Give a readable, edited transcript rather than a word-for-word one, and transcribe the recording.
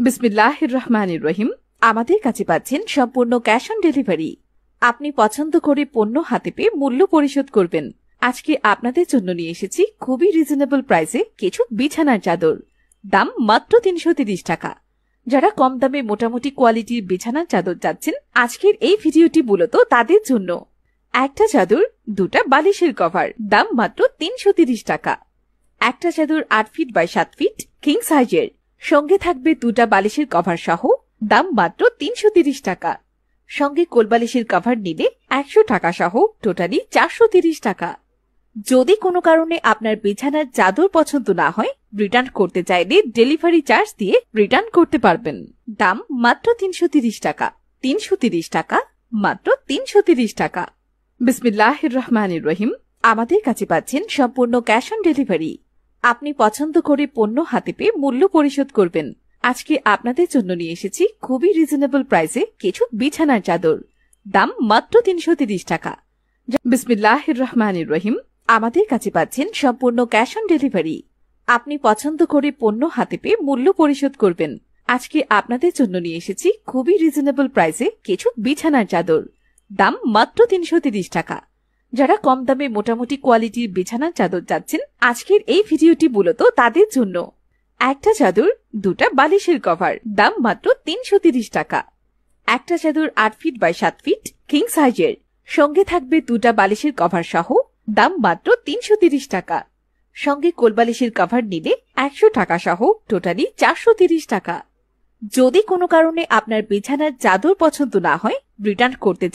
বিসমিল্লাহির রহমানির রহিম। আমাদের কাছে পাচ্ছেন সম্পূর্ণ ক্যাশ অন ডেলিভারি। আপনি পছন্দ করে পণ্য হাতে পেয়ে মূল্য পরিশোধ করবেন। আজকে আপনাদের জন্য নিয়ে এসেছি খুবই রিজনেবল প্রাইসে কিছু বিছানার চাদর। দাম মাত্র ৩৩০ টাকা। যারা কম দামে মোটামুটি কোয়ালিটির বিছানার চাদর চাচ্ছেন, আজকের এই ভিডিওটি মূলত তাদের জন্য। একটা চাদর, দুটা বালিশের কভার, দাম মাত্র ৩৩০ টাকা। একটা চাদর ৮ ফিট বাই ৭ ফিট কিং সাইজের, সঙ্গে থাকবে দুটা বালিশের কভার সহ, দাম মাত্র ৩৩০ টাকা। সঙ্গে কোলবালিশের কভার নিলে ১০০ টাকা সহ টোটালি ৪৩০ টাকা। যদি কোনো কারণে আপনার বিছানার চাদর পছন্দ না হয়, রিটার্ন করতে চাইলে ডেলিভারি চার্জ দিয়ে রিটার্ন করতে পারবেন। দাম মাত্র ৩৩০ টাকা। ৩৩০ টাকা, মাত্র ৩৩০ টাকা। বিসমিল্লাহির রহমানির রহিম। আমাদের কাছে পাচ্ছেন সম্পূর্ণ ক্যাশ অন ডেলিভারি। আপনি পছন্দ করে পণ্য হাতে পেয়ে মূল্য পরিশোধ করবেন। আজকে আপনাদের জন্য নিয়ে এসেছি খুবই রিজনেবল প্রাইসে কিছু বিছানার চাদর। দাম মাত্র ৩৩০ টাকা। বিসমিল্লাহির রহমানির রহিম। আমাদের কাছে পাচ্ছেন সম্পূর্ণ ক্যাশ অন ডেলিভারি। আপনি পছন্দ করে পণ্য হাতে পেয়ে মূল্য পরিশোধ করবেন। আজকে আপনাদের জন্য নিয়ে এসেছি খুবই রিজনেবল প্রাইসে কিছু বিছানার চাদর। দাম মাত্র ৩৩০ টাকা। যারা কম দামে মোটামুটি কোয়ালিটির বিছানার চাদর চাচ্ছেন, আজকের এই ভিডিওটি মূলত তাদের জন্য। একটা চাদর, দুটা বালিশের কভার, দাম মাত্র ৩৩০ টাকা। একটা চাদর ৮ ফিট বাই ৭ ফিট কিং সাইজের, সঙ্গে থাকবে দুটা বালিশের কভার সহ, দাম মাত্র ৩৩০ টাকা। সঙ্গে কোলবালিশের কভার নিলে ১০০ টাকা সহ টোটালি ৪৩০ টাকা। যদি কোনো কারণে আপনার বিছানার চাদর পছন্দ না হয়, রিটার্ন করতে